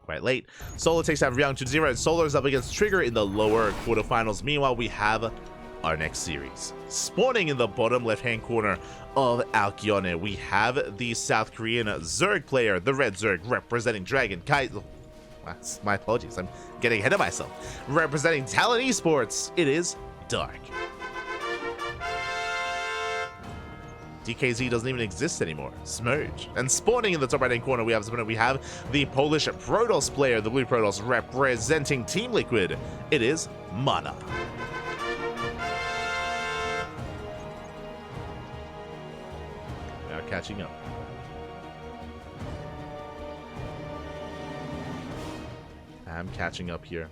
quite late. Solo takes down Ryang 2-0, and Solo is up against Trigger in the lower quarterfinals. Meanwhile, we have our next series. Spawning in the bottom left-hand corner of Alkyone, we have the South Korean Zerg player, the Red Zerg, representing CranKy. My apologies, I'm getting ahead of myself. Representing Talent Esports, it is Dark. DKZ doesn't even exist anymore. Smurge. And spawning in the top right-hand corner, we have the Polish Protoss player, the Blue Protoss, representing Team Liquid. It is MaNa. Now catching up. I'm catching up here.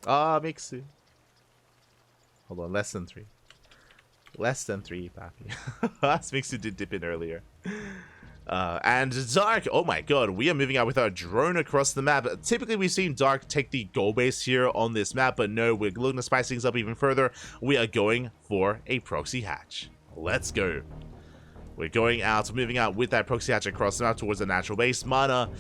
Mixu. Hold on, less than 3. Less than 3, Pappy. Mixu did dip in earlier. And Dark, oh my god, we are moving out with our drone across the map. Typically, we've seen Dark take the goal base here on this map, but no, we're looking to spice things up even further. We are going for a proxy hatch. Let's go. We're going out, moving out with that proxy hatch across the map towards the natural base. MaNa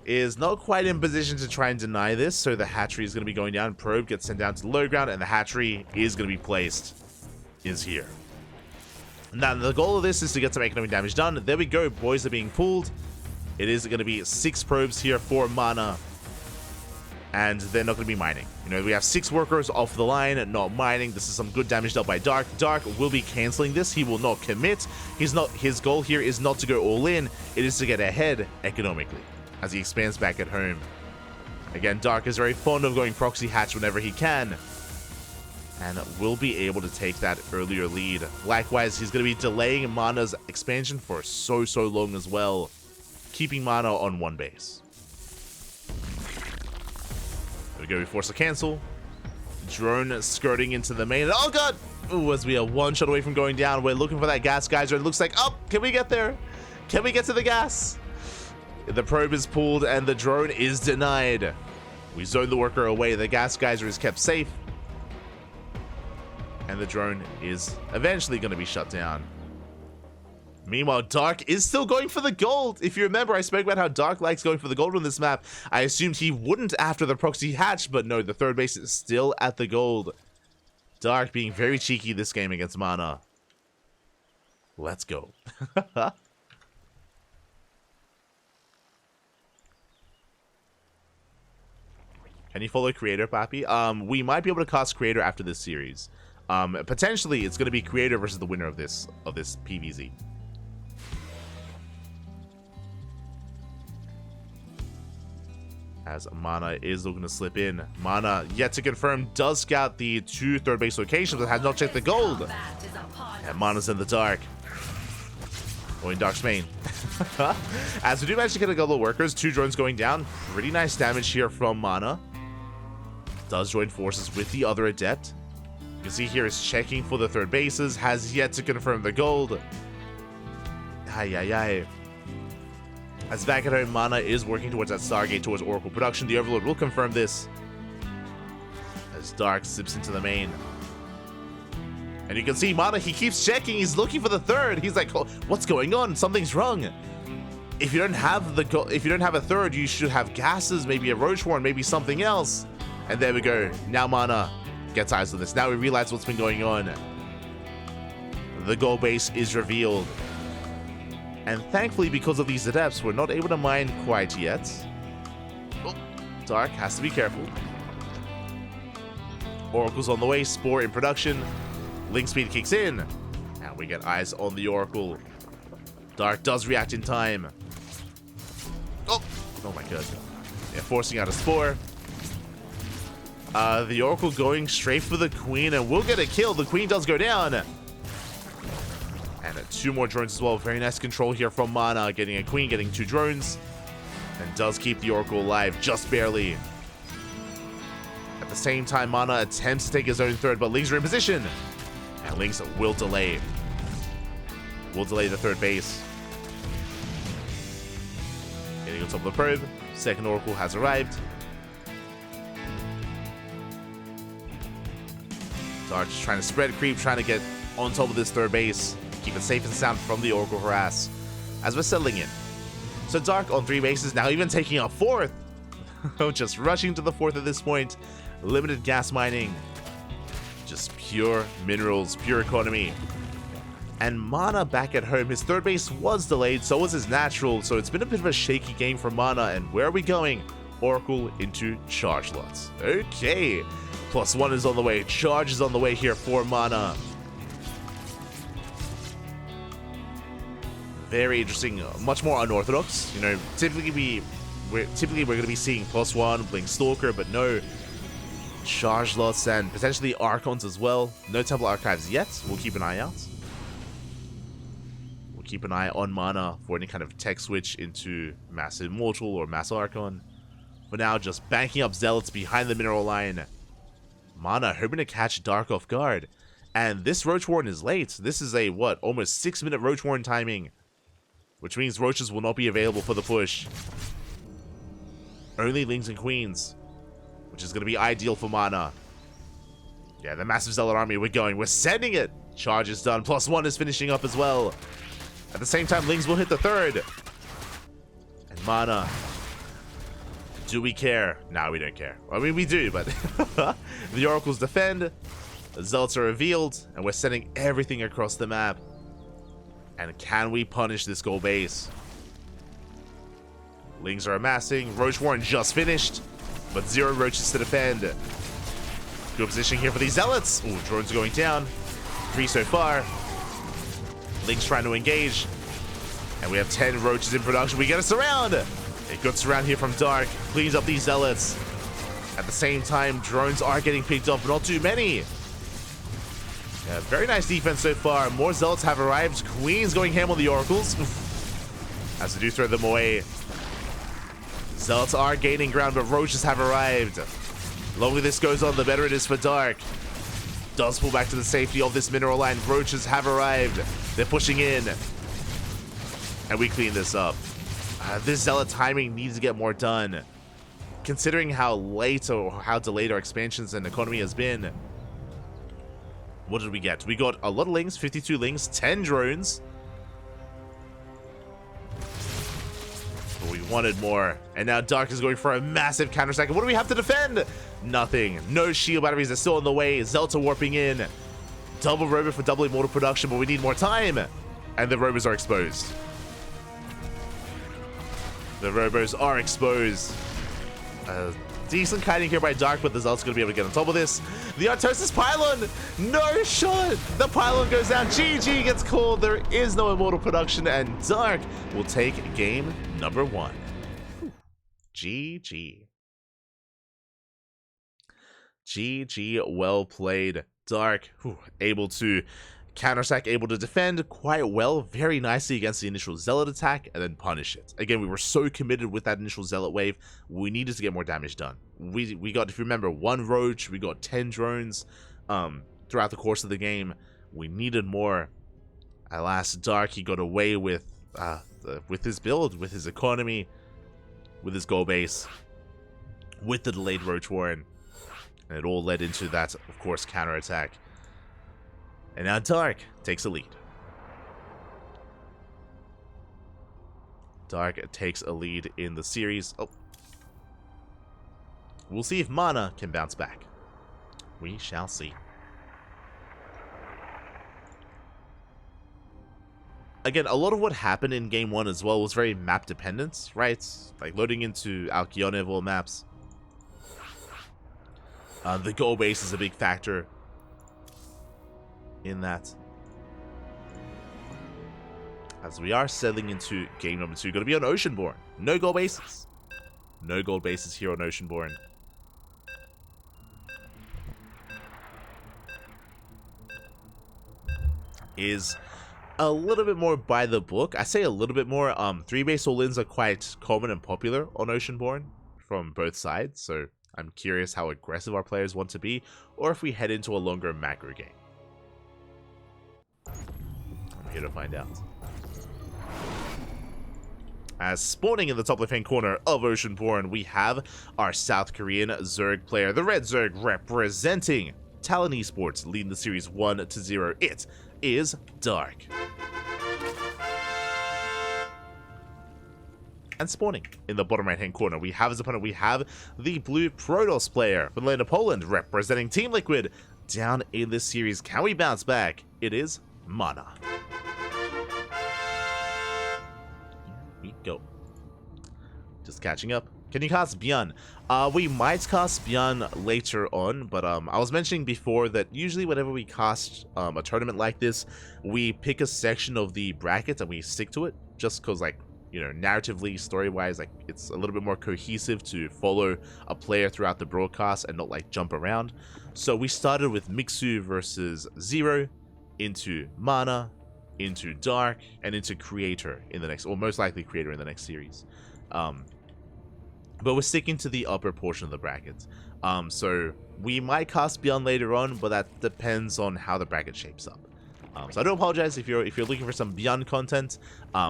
is not quite in position to try and deny this, so the hatchery is going to be going down. Probe gets sent down to the low ground, and the hatchery is going to be placed. Is here. Now, the goal of this is to get some economic damage done. There we go. Boys are being pulled. It is going to be 6 probes here for MaNa. And they're not going to be mining. You know, we have 6 workers off the line, not mining. This is some good damage dealt by Dark. Dark will be canceling this. He will not commit. His goal here is not to go all in. It is to get ahead economically as he expands back at home. Again, Dark is very fond of going proxy hatch whenever he can, and will be able to take that earlier lead. Likewise, he's going to be delaying MaNa's expansion for so long as well, keeping MaNa on one base. There we go, we force a cancel. Drone skirting into the main. Oh god! Ooh, as we are 1 shot away from going down. We're looking for that gas geyser. It looks like, oh, can we get there? Can we get to the gas? The probe is pulled and the drone is denied. We zone the worker away. The gas geyser is kept safe. And the drone is eventually going to be shut down. Meanwhile, Dark is still going for the gold. If you remember, I spoke about how Dark likes going for the gold on this map. I assumed he wouldn't after the proxy hatch, but no, the third base is still at the gold. Dark being very cheeky this game against MaNa. Let's go. Can you follow Creator, Pappy? We might be able to cast Creator after this series. Potentially, it's going to be Creator versus the winner of this PVZ. As MaNa is looking to slip in. MaNa, yet to confirm, does scout the 2 third base locations, but has not checked the gold. And MaNa's in the dark. Or in Dark's main. As we do manage to get a couple of workers, 2 drones going down. Pretty nice damage here from MaNa. Does join forces with the other adept. You can see here is checking for the third bases. Has yet to confirm the gold. As back at home, MaNa is working towards that Stargate, towards Oracle production. The Overlord will confirm this. As Dark zips into the main. And you can see MaNa, he keeps checking. He's looking for the third. He's like, oh, what's going on? Something's wrong. If you don't have a third, you should have gases, maybe a Roach Horn, maybe something else. And there we go. Now MaNa gets eyes on this. Now we realize what's been going on. The goal base is revealed. And thankfully, because of these adepts, we're not able to mine quite yet. Oh, Dark has to be careful. Oracle's on the way. Spore in production. Link speed kicks in. And we get eyes on the Oracle. Dark does react in time. Oh my god. Yeah, forcing out a Spore. The Oracle going straight for the Queen, and we'll get a kill. The Queen does go down. And 2 more drones as well. Very nice control here from MaNa. Getting a Queen, getting 2 drones. And does keep the Oracle alive, just barely. At the same time, MaNa attempts to take his own third, but Lynx are in position. And Lynx will delay. Will delay the third base. Getting on top of the probe. Second Oracle has arrived. Dark just trying to spread creep, trying to get on top of this third base. Keep it safe and sound from the Oracle harass. As we're settling in. So Dark on 3 bases, now even taking a 4th. Just rushing to the 4th at this point. Limited gas mining. Just pure minerals, pure economy. And MaNa back at home, his 3rd base was delayed, so was his natural, so it's been a bit of a shaky game for MaNa. And where are we going? Oracle into charge lots. Okay, +1 is on the way. Charge is on the way here for MaNa. Very interesting, much more unorthodox. You know, typically we're going to be seeing +1, Blink Stalker, but no charge lots and potentially Archons as well. No Temple Archives yet. We'll keep an eye out. We'll keep an eye on MaNa for any kind of tech switch into Mass Immortal or Mass Archon. For now, just banking up Zealots behind the mineral line. MaNa hoping to catch Dark off guard. And this Roach Warren is late. This is a, what, almost 6-minute Roach Warren timing. Which means Roaches will not be available for the push. Only Lings and Queens. Which is going to be ideal for MaNa. Yeah, the massive Zealot army, we're going. We're sending it. Charge is done. +1 is finishing up as well. At the same time, Lings will hit the 3rd. And MaNa. Do we care? No, we don't care. I mean, we do, but the Oracles defend. The Zealots are revealed. And we're sending everything across the map. And can we punish this goal base? Lings are amassing. Roach Warren just finished. But 0 Roaches to defend. Good position here for these Zealots. Ooh, drones going down. 3 so far. Lings trying to engage. And we have 10 Roaches in production. We get a surround. A good surround here from Dark. Cleans up these Zealots. At the same time, drones are getting picked up, but not too many. Yeah, very nice defense so far. More Zealots have arrived. Queen's going ham on the Oracles. As they do throw them away. Zealots are gaining ground, but Roaches have arrived. The longer this goes on, the better it is for Dark. Does pull back to the safety of this mineral line. Roaches have arrived. They're pushing in. And we clean this up. This Zealot timing needs to get more done. Considering how late or how delayed our expansions and economy has been. What did we get? We got a lot of Lings, 52 Lings, 10 drones. But we wanted more. And now Dark is going for a massive counter-attack. What do we have to defend? Nothing. No shield batteries are still in the way. Zealots are warping in. Double Robo for double Immortal production, but we need more time. And the Robos are exposed. The Robos are exposed. Decent kiting here by Dark, but the Zealot's going to be able to get on top of this. The Artosis Pylon! No shot! The Pylon goes down. GG gets called. There is no Immortal production, and Dark will take game number 1. GG. GG, well played. Dark, able to counterattack, able to defend quite well, very nicely against the initial Zealot attack, and then punish it. Again, we were so committed with that initial Zealot wave, we needed to get more damage done. We got, if you remember, 1 Roach, we got 10 drones throughout the course of the game. We needed more. Alas, Dark, he got away with his build, with his economy, with his goal base, with the delayed Roach Warren. And it all led into that, of course, counterattack. And now Dark takes a lead. Dark takes a lead in the series. Oh. We'll see if MaNa can bounce back. We shall see. Again, a lot of what happened in Game 1 as well was very map dependent, right? Like loading into Alkionev or maps. The goal base is a big factor in that. As we are settling into game number 2, going to be on Oceanborn. No goal bases. No gold bases here on Oceanborn. Is a little bit more by the book. I say a little bit more. 3-base all-ins are quite common and popular on Oceanborn from both sides, so I'm curious how aggressive our players want to be, or if we head into a longer macro game. I'm here to find out. As spawning in the top left-hand corner of Oceanborn, we have our South Korean Zerg player, the Red Zerg, representing Talon Esports, leading the series 1-0. It is Dark. And spawning in the bottom right-hand corner, we have as opponent, we have the blue Protoss player from the land of Poland, representing Team Liquid down in this series. Can we bounce back? It is MaNa. Here we go. Just catching up. Can you cast Bjorn? We might cast Bjorn later on, but I was mentioning before that usually whenever we cast a tournament like this, we pick a section of the bracket and we stick to it, just because, like, you know, narratively, story-wise, like, it's a little bit more cohesive to follow a player throughout the broadcast and not, like, jump around. So we started with Mixu versus Zero, into MaNa, into Dark, and into Creator in the next, or most likely Creator in the next series. But we're sticking to the upper portion of the bracket. So we might cast Beyond later on, but that depends on how the bracket shapes up. So I do apologize if you're looking for some Beyond content.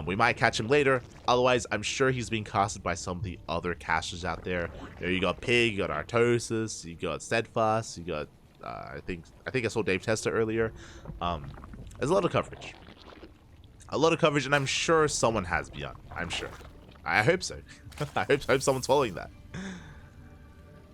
We might catch him later. Otherwise, I'm sure he's being casted by some of the other casters out there. You know, you got Pig, you got Artosis, you got Steadfast, you got I think I saw Dave Testa earlier. There's a lot of coverage. A lot of coverage, and I'm sure someone has Beyond. I'm sure. I hope so. I hope someone's following that.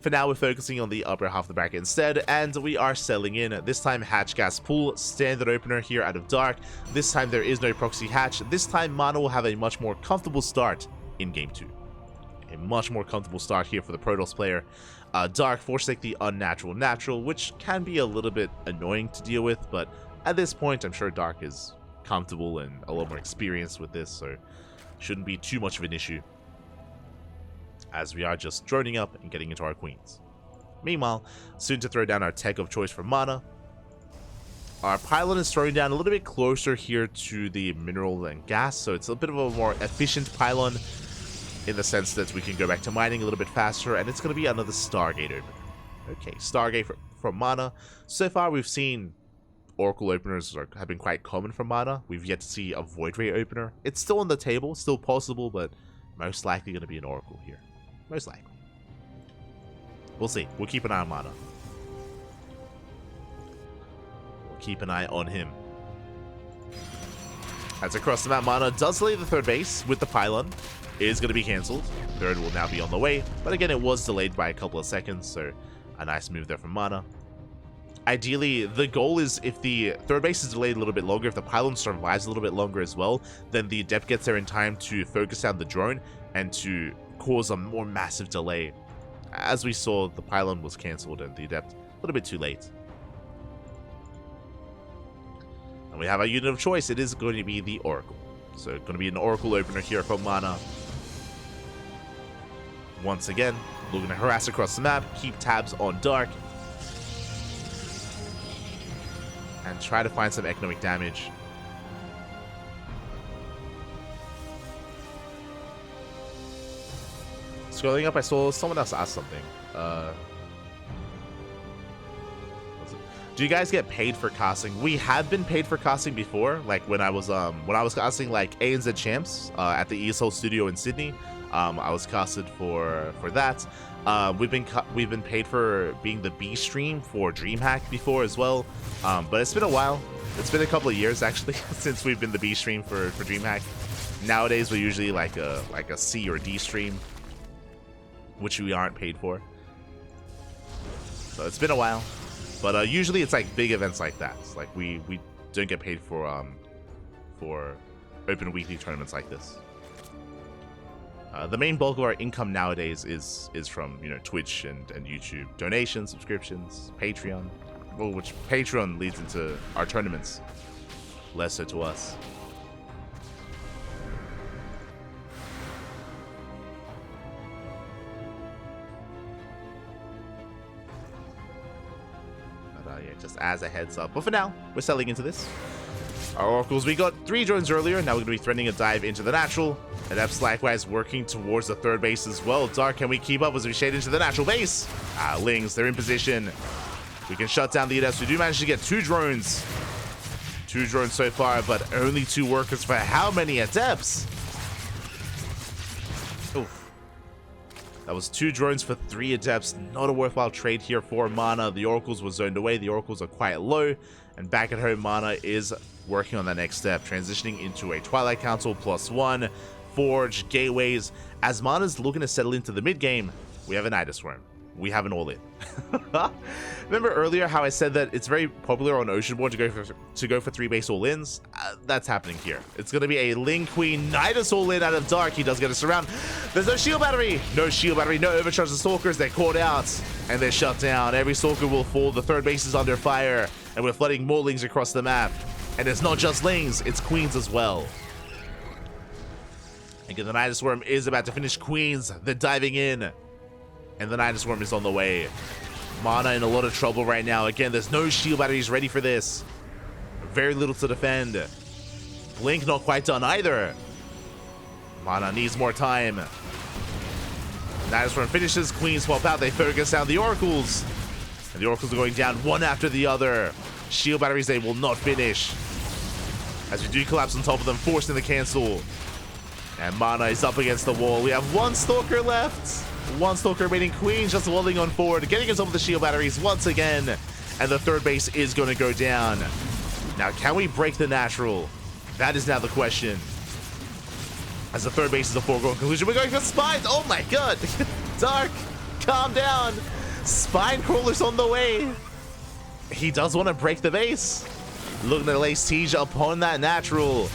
For now, we're focusing on the upper half of the bracket instead, and we are selling in. This time, Hatch Gas Pool, standard opener here out of Dark. This time, there is no proxy hatch. This time, MaNa will have a much more comfortable start in Game 2. A much more comfortable start here for the Protoss player. Dark forsake the unnatural natural, which can be a little bit annoying to deal with, but at this point, I'm sure Dark is comfortable and a lot more experienced with this, so shouldn't be too much of an issue, as we are just droning up and getting into our queens. Meanwhile, soon to throw down our tech of choice for MaNa. Our pylon is throwing down a little bit closer here to the mineral and gas, so it's a bit of a more efficient pylon in the sense that we can go back to mining a little bit faster, and it's going to be another Stargate opener. Okay, Stargate from MaNa. So far, we've seen Oracle openers have been quite common for MaNa. We've yet to see a Void Ray opener. It's still on the table, still possible, but most likely going to be an Oracle here. Most likely. We'll see. We'll keep an eye on MaNa. We'll keep an eye on him. As across the map, MaNa does delay the third base with the pylon. It is going to be cancelled. Third will now be on the way, but again, it was delayed by a couple of seconds, so a nice move there from MaNa. Ideally, the goal is if the third base is delayed a little bit longer, if the pylon survives a little bit longer as well, then the Adept gets there in time to focus down the drone and to cause a more massive delay. As we saw, the pylon was cancelled and the Adept a little bit too late. And we have our unit of choice. It is going to be the Oracle. So going to be an Oracle opener here from MaNa. Once again, looking to harass across the map, keep tabs on Dark, and try to find some economic damage. Scrolling up, I saw someone else ask something. Do you guys get paid for casting? We have been paid for casting before, like when I was casting like ANZ Champs at the ESL studio in Sydney. I was casted for that. We've been paid for being the B stream for DreamHack before as well. But it's been a while. It's been a couple of years actually since we've been the B stream for DreamHack. Nowadays we're usually like a C or D stream, which we aren't paid for. So it's been a while. But usually it's like big events like that. It's like we don't get paid for open weekly tournaments like this. The main bulk of our income nowadays is from, you know, Twitch and YouTube donations, subscriptions, Patreon. Well, which Patreon leads into our tournaments, less so to us. But yeah, just as a heads up. But for now, we're selling into this. Our Oracles, we got 3 drones earlier. Now we're going to be threatening a dive into the natural. Adepts likewise working towards the third base as well. Dark, can we keep up as we shade into the natural base? Lings, they're in position. We can shut down the Adepts. We do manage to get 2 drones. 2 drones so far, but only 2 workers for how many Adepts? Oof. That was 2 drones for 3 Adepts. Not a worthwhile trade here for MaNa. The Oracles were zoned away. The Oracles are quite low. And back at home, MaNa is working on that next step, transitioning into a Twilight Council +1, Forge, Gateways. As MaNa's looking to settle into the mid game, we have an Nidus Worm. We have an all-in. Remember earlier how I said that it's very popular on Oceanborn to go for 3 base all-ins? That's happening here. It's going to be a Ling Queen Nidus all-in out of Dark. He does get us around. There's no shield battery. No shield battery. No overcharge the Stalkers. They're caught out and they're shut down. Every Stalker will fall. The third base is under fire and we're flooding more Lings across the map. And it's not just Lings, it's Queens as well. Again, the Nidus Worm is about to finish Queens. They're diving in. And the Nidus Worm is on the way. MaNa in a lot of trouble right now. Again, there's no shield batteries ready for this. Very little to defend. Blink not quite done either. MaNa needs more time. Nidus Worm finishes. Queens swap out. They focus down the Oracles. And the Oracles are going down one after the other. Shield batteries they will not finish. As we do collapse on top of them, forcing the cancel. And MaNa is up against the wall. We have one Stalker left. One Stalker remaining. Queen just walling on forward, getting us over the shield batteries once again. And the third base is going to go down. Now, can we break the natural? That is now the question. As the third base is a foregone conclusion, we're going for Spines. Oh my god. Dark, calm down. Spine Crawler's on the way. He does want to break the base. Looking to lay siege upon that natural.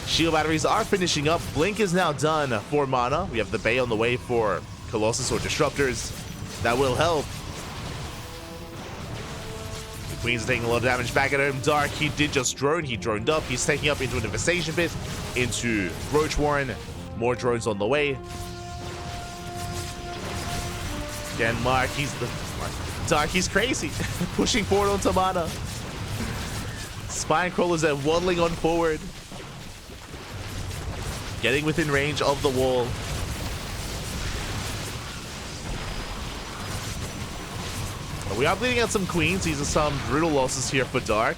Shield batteries are finishing up. Blink is now done for MaNa. We have the Bay on the way for Colossus or Disruptors. That will help. The Queen's taking a lot of damage back at home. Dark, he did just drone. He droned up. He's taking up into an infestation pit, into Roach Warren. More drones on the way. Again, Mark, Dark, he's crazy. Pushing forward onto MaNa. Spine Crawlers are waddling on forward. Getting within range of the wall. We are bleeding out some Queens. These are some brutal losses here for Dark.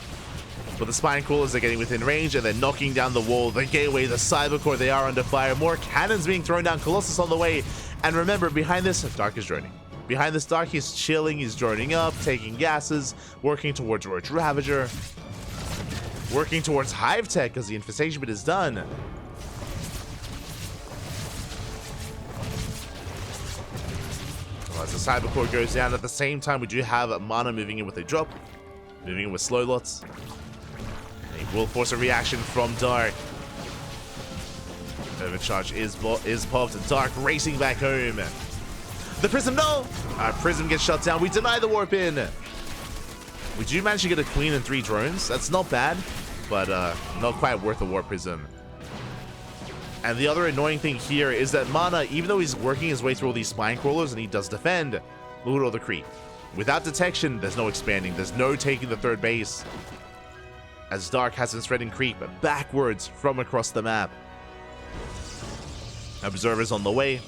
But the Spine Crawlers are getting within range and they're knocking down the wall. The Gateway, the Cybercore, they are under fire. More cannons being thrown down. Colossus on the way. And remember, behind this, Dark is droning. Behind this, Dark, he's chilling. He's droning up, taking gases, working towards Roach Ravager. Working towards Hive Tech because the infestation bit is done. As the Cybercore goes down, at the same time, we do have MaNa moving in with a drop. Moving in with slow lots. And he will force a reaction from Dark. Overcharge is popped. Dark racing back home. The Prism, no! Our Prism gets shut down. We deny the warp in. We do manage to get a Queen and 3 drones. That's not bad, but not quite worth a Warp Prism. And the other annoying thing here is that MaNa, even though he's working his way through all these Spine Crawlers and he does defend, look at all the creep. Without detection, there's no expanding. There's no taking the third base. As Dark has been spreading creep backwards from across the map. Observers on the way.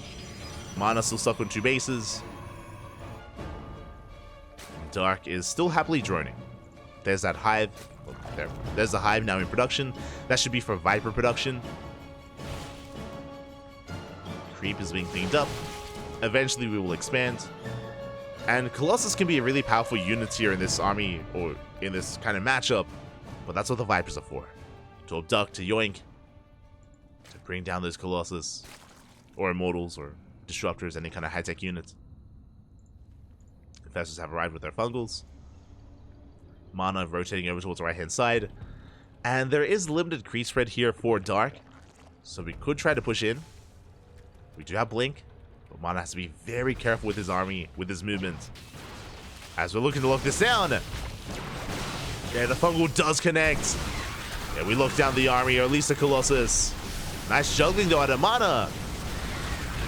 MaNa still stuck on 2 bases. Dark is still happily droning. There's that Hive. Oh, there's the Hive now in production. That should be for Viper production. Creep is being cleaned up. Eventually we will expand. And Colossus can be a really powerful unit here in this army, or in this kind of matchup. But that's what the Vipers are for. To abduct, to yoink. To bring down those Colossus. Or Immortals, or Disruptors, any kind of high-tech units. Infestors have arrived with their Fungals. MaNa rotating over towards the right-hand side. And there is limited creep spread here for Dark. So we could try to push in. We do have Blink, but MaNa has to be very careful with his army, with his movement. As we're looking to lock this down. Yeah, the Fungal does connect. Yeah, we lock down the army, or at least the Colossus. Nice juggling though out of MaNa.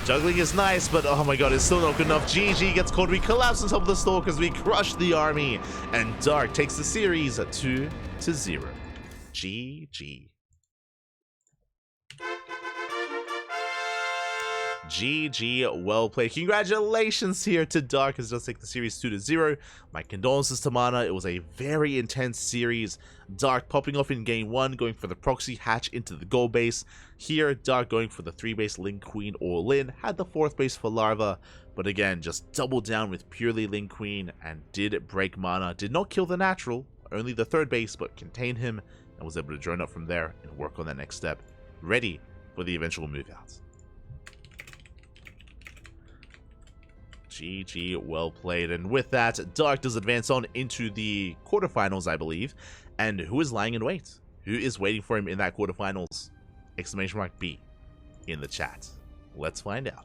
Juggling is nice, but oh my god, it's still not good enough. GG gets caught. We collapse on top of the Stalkers. We crush the army. And Dark takes the series 2-0. GG. GG, well played. Congratulations here to Dark as just take the series 2-0. My condolences to MaNa. It was a very intense series. Dark popping off in game 1, going for the proxy hatch into the gold base. Here, Dark going for the 3-base Ling Queen all in. Had the 4th base for Larva, but again, just doubled down with purely Ling Queen and did break MaNa. Did not kill the natural, only the 3rd base, but contained him and was able to drone up from there and work on that next step. Ready for the eventual move out. GG, well played. And with that, Dark does advance on into the quarterfinals, I believe. And who is lying in wait? Who is waiting for him in that quarterfinals? !B in the chat. Let's find out.